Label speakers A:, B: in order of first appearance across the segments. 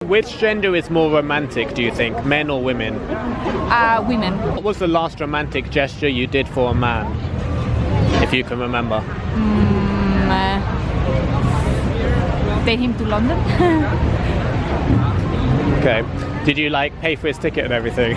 A: Which gender is more romantic, do you think, men or women?
B: Women.
A: What was the last romantic gesture you did for a man, if you can remember?
B: Take him to London.
A: Okay. Did you pay for his ticket and everything?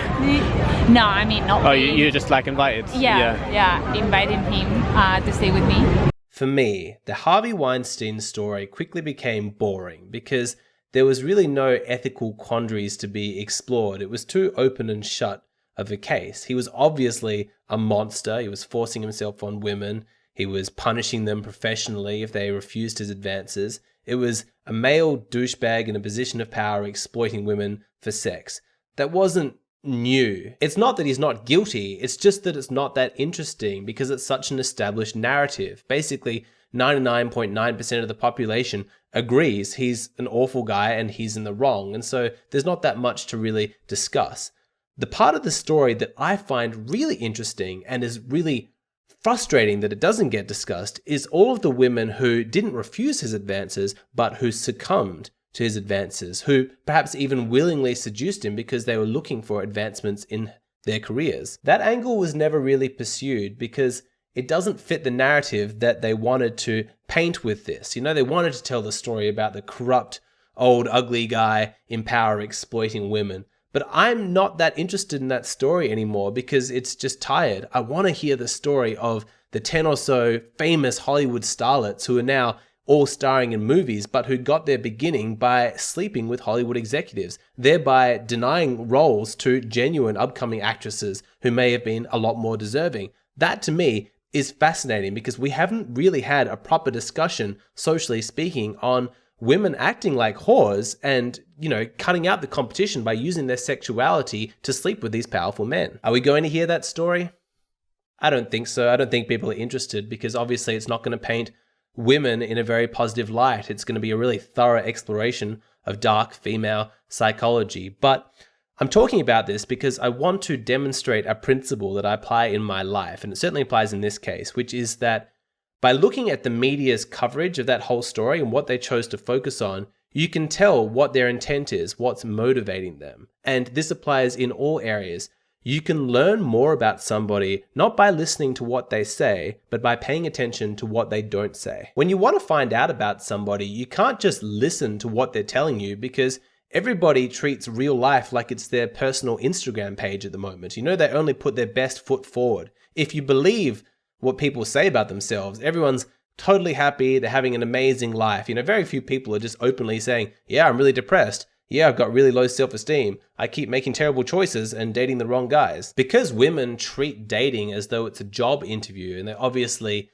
B: No, I mean not.
A: Oh, you just invited?
B: Yeah, inviting him to stay with me.
C: For me, the Harvey Weinstein story quickly became boring because there was really no ethical quandaries to be explored. It was too open and shut of a case. He was obviously a monster. He was forcing himself on women. He was punishing them professionally if they refused his advances. It was a male douchebag in a position of power exploiting women for sex. That wasn't new. It's not that he's not guilty, it's just that it's not that interesting because it's such an established narrative. Basically, 99.9% of the population agrees he's an awful guy and he's in the wrong, and so there's not that much to really discuss. The part of the story that I find really interesting and is really frustrating that it doesn't get discussed is all of the women who didn't refuse his advances but who succumbed to his advances, who perhaps even willingly seduced him because they were looking for advancements in their careers. That angle was never really pursued because it doesn't fit the narrative that they wanted to paint with this. They wanted to tell the story about the corrupt, old, ugly guy in power exploiting women. But I'm not that interested in that story anymore because it's just tired. I want to hear the story of the 10 or so famous Hollywood starlets who are now all starring in movies, but who got their beginning by sleeping with Hollywood executives, thereby denying roles to genuine upcoming actresses who may have been a lot more deserving. That to me is fascinating because we haven't really had a proper discussion, socially speaking, on women acting like whores and, cutting out the competition by using their sexuality to sleep with these powerful men. Are we going to hear that story? I don't think so. I don't think people are interested because obviously it's not going to paint women in a very positive light. It's going to be a really thorough exploration of dark female psychology. But I'm talking about this because I want to demonstrate a principle that I apply in my life, and it certainly applies in this case, which is that by looking at the media's coverage of that whole story and what they chose to focus on, you can tell what their intent is, what's motivating them. And this applies in all areas. You can learn more about somebody not by listening to what they say, but by paying attention to what they don't say. When you want to find out about somebody, you can't just listen to what they're telling you because everybody treats real life like it's their personal Instagram page at the moment. They only put their best foot forward. If you believe what people say about themselves, everyone's totally happy, they're having an amazing life. Very few people are just openly saying, yeah, I'm really depressed. Yeah, I've got really low self-esteem. I keep making terrible choices and dating the wrong guys. Because women treat dating as though it's a job interview and they're obviously,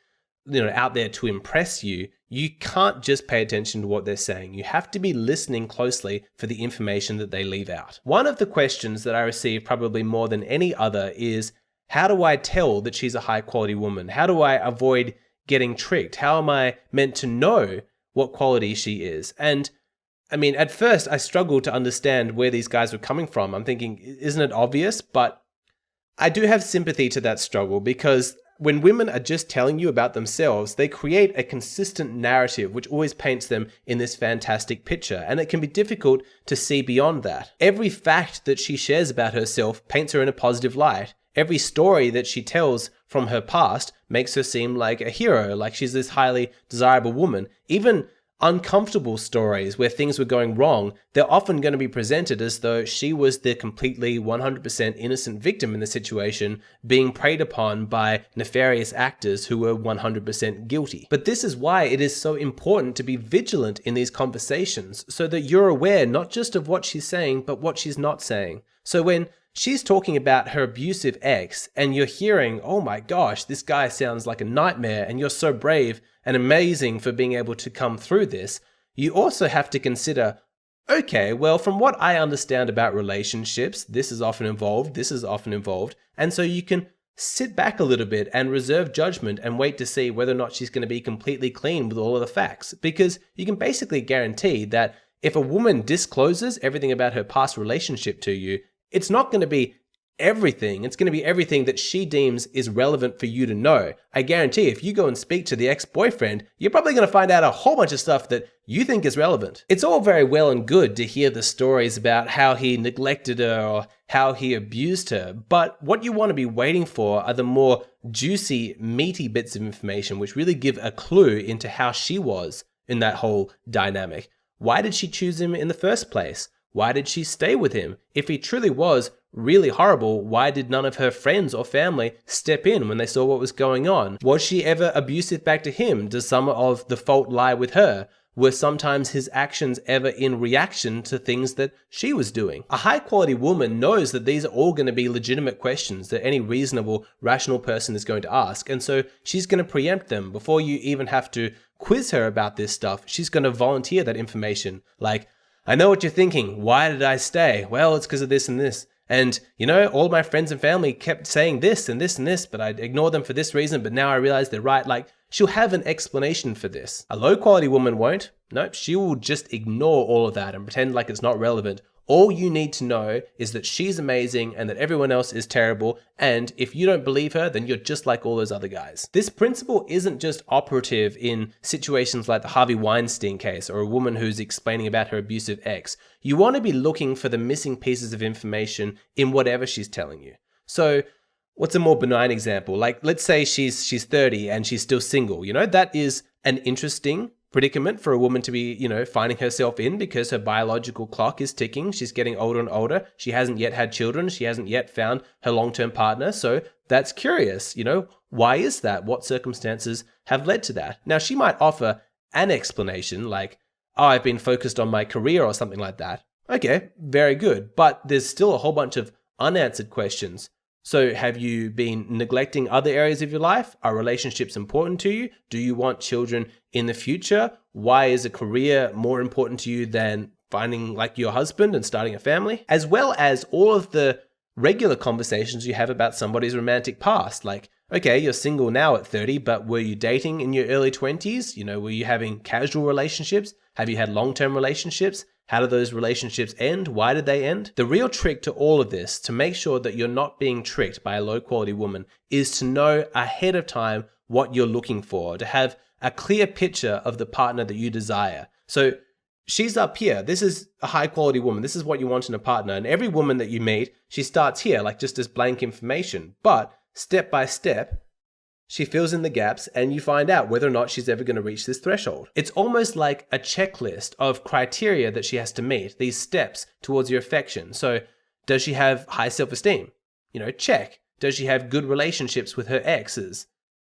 C: out there to impress you, you can't just pay attention to what they're saying. You have to be listening closely for the information that they leave out. One of the questions that I receive probably more than any other is, how do I tell that she's a high quality woman? How do I avoid getting tricked? How am I meant to know what quality she is? And at first I struggled to understand where these guys were coming from. I'm thinking, isn't it obvious? But I do have sympathy to that struggle because when women are just telling you about themselves, they create a consistent narrative which always paints them in this fantastic picture, and it can be difficult to see beyond that. Every fact that she shares about herself paints her in a positive light. Every story that she tells from her past makes her seem like a hero, like she's this highly desirable woman. Even uncomfortable stories where things were going wrong, they're often going to be presented as though she was the completely 100% innocent victim in the situation, being preyed upon by nefarious actors who were 100% guilty. But this is why it is so important to be vigilant in these conversations, so that you're aware not just of what she's saying, but what she's not saying. So when she's talking about her abusive ex and you're hearing, oh my gosh, this guy sounds like a nightmare and you're so brave and amazing for being able to come through this, you also have to consider, okay, well, from what I understand about relationships, this is often involved, and so you can sit back a little bit and reserve judgment and wait to see whether or not she's going to be completely clean with all of the facts, because you can basically guarantee that if a woman discloses everything about her past relationship to you, it's not going to be everything. It's going to be everything that she deems is relevant for you to know. I guarantee if you go and speak to the ex-boyfriend, you're probably going to find out a whole bunch of stuff that you think is relevant. It's all very well and good to hear the stories about how he neglected her or how he abused her, but what you want to be waiting for are the more juicy, meaty bits of information which really give a clue into how she was in that whole dynamic. Why did she choose him in the first place? Why did she stay with him? If he truly was really horrible, why did none of her friends or family step in when they saw what was going on? Was she ever abusive back to him? Does some of the fault lie with her? Were sometimes his actions ever in reaction to things that she was doing? A high quality woman knows that these are all going to be legitimate questions that any reasonable, rational person is going to ask. And so she's going to preempt them before you even have to quiz her about this stuff. She's going to volunteer that information. Like, I know what you're thinking. Why did I stay? Well, it's because of this and this. And, you know, all my friends and family kept saying this and this and this, but I ignored them for this reason, but now I realize they're right. Like, she'll have an explanation for this. A low quality woman won't. Nope, she will just ignore all of that and pretend like it's not relevant. All you need to know is that she's amazing and that everyone else is terrible. And if you don't believe her, then you're just like all those other guys. This principle isn't just operative in situations like the Harvey Weinstein case or a woman who's explaining about her abusive ex. You want to be looking for the missing pieces of information in whatever she's telling you. So what's a more benign example? Like, let's say she's 30 and she's still single. You know, that is an interesting predicament for a woman to be, finding herself in because her biological clock is ticking. She's getting older and older. She hasn't yet had children. She hasn't yet found her long-term partner. So that's curious. Why is that? What circumstances have led to that? Now, she might offer an explanation like, oh, I've been focused on my career or something like that. Okay, very good. But there's still a whole bunch of unanswered questions. So have you been neglecting other areas of your life? Are relationships important to you? Do you want children in the future? Why is a career more important to you than finding like your husband and starting a family? As well as all of the regular conversations you have about somebody's romantic past. Like, okay, you're single now at 30, but were you dating in your early 20s? Were you having casual relationships? Have you had long-term relationships? How did those relationships end? Why did they end? The real trick to all of this, to make sure that you're not being tricked by a low-quality woman, is to know ahead of time what you're looking for, to have a clear picture of the partner that you desire. So she's up here. This is a high-quality woman. This is what you want in a partner. And every woman that you meet, she starts here, like just as blank information. But step by step, she fills in the gaps and you find out whether or not she's ever going to reach this threshold. It's almost like a checklist of criteria that she has to meet, these steps towards your affection. So does she have high self-esteem? Check. Does she have good relationships with her exes?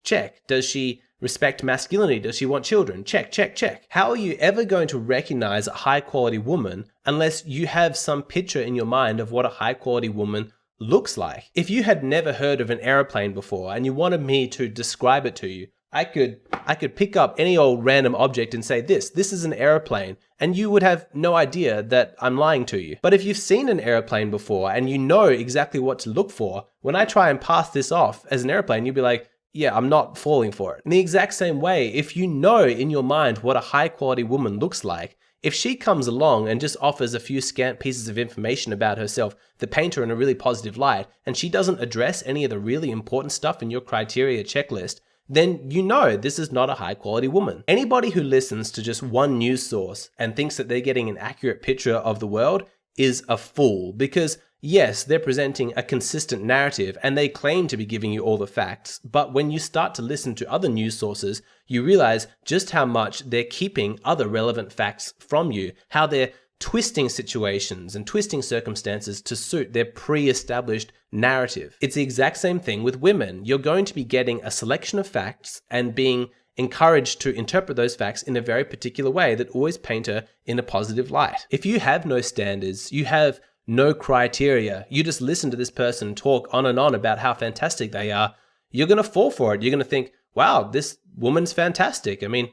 C: Check. Does she respect masculinity? Does she want children? Check, check, check. How are you ever going to recognize a high quality woman unless you have some picture in your mind of what a high quality woman looks like? If you had never heard of an airplane before and you wanted me to describe it to you, I could pick up any old random object and say this is an airplane, and you would have no idea that I'm lying to you. But if you've seen an airplane before and you know exactly what to look for, when I try and pass this off as an airplane, you'll be like, yeah, I'm not falling for it. In the exact same way, if you know in your mind what a high quality woman looks like, if she comes along and just offers a few scant pieces of information about herself that paint her in a really positive light, and she doesn't address any of the really important stuff in your criteria checklist, then you know this is not a high quality woman. Anybody who listens to just one news source and thinks that they're getting an accurate picture of the world is a fool, because yes, they're presenting a consistent narrative and they claim to be giving you all the facts, but when you start to listen to other news sources, you realize just how much they're keeping other relevant facts from you, how they're twisting situations and twisting circumstances to suit their pre-established narrative. It's the exact same thing with women. You're going to be getting a selection of facts and being encouraged to interpret those facts in a very particular way that always paint her in a positive light. If you have no standards, you have no criteria, you just listen to this person talk on and on about how fantastic they are, you're going to fall for it. You're going to think, wow, this woman's fantastic. I mean,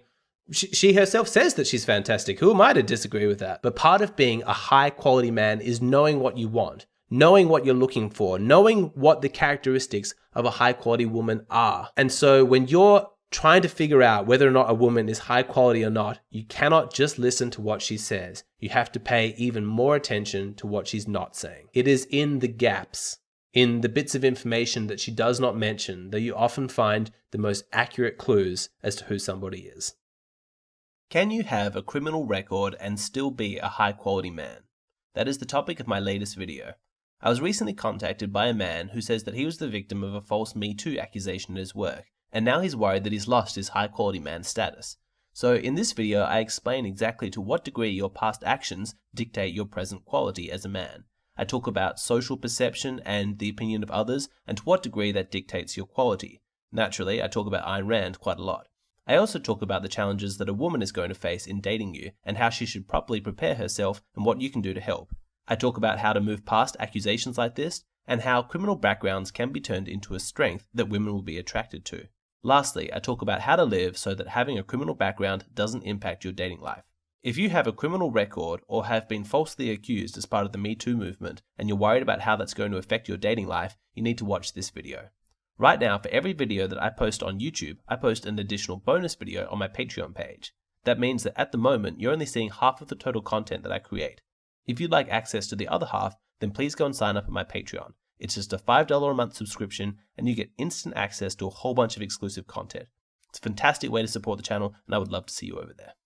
C: she herself says that she's fantastic. Who am I to disagree with that? But part of being a high quality man is knowing what you want, knowing what you're looking for, knowing what the characteristics of a high quality woman are. And so when you're trying to figure out whether or not a woman is high quality or not, you cannot just listen to what she says. You have to pay even more attention to what she's not saying. It is in the gaps In the bits of information that she does not mention, that you often find the most accurate clues as to who somebody is. Can you have a criminal record and still be a high-quality man? That is the topic of my latest video. I was recently contacted by a man who says that he was the victim of a false Me Too accusation at his work, and now he's worried that he's lost his high-quality man status. So in this video, I explain exactly to what degree your past actions dictate your present quality as a man. I talk about social perception and the opinion of others, and to what degree that dictates your quality. Naturally, I talk about Ayn Rand quite a lot. I also talk about the challenges that a woman is going to face in dating you, and how she should properly prepare herself and what you can do to help. I talk about how to move past accusations like this, and how criminal backgrounds can be turned into a strength that women will be attracted to. Lastly, I talk about how to live so that having a criminal background doesn't impact your dating life. If you have a criminal record or have been falsely accused as part of the Me Too movement and you're worried about how that's going to affect your dating life, you need to watch this video. Right now, for every video that I post on YouTube, I post an additional bonus video on my Patreon page. That means that at the moment, you're only seeing half of the total content that I create. If you'd like access to the other half, then please go and sign up at my Patreon. It's just a $5 a month subscription and you get instant access to a whole bunch of exclusive content. It's a fantastic way to support the channel and I would love to see you over there.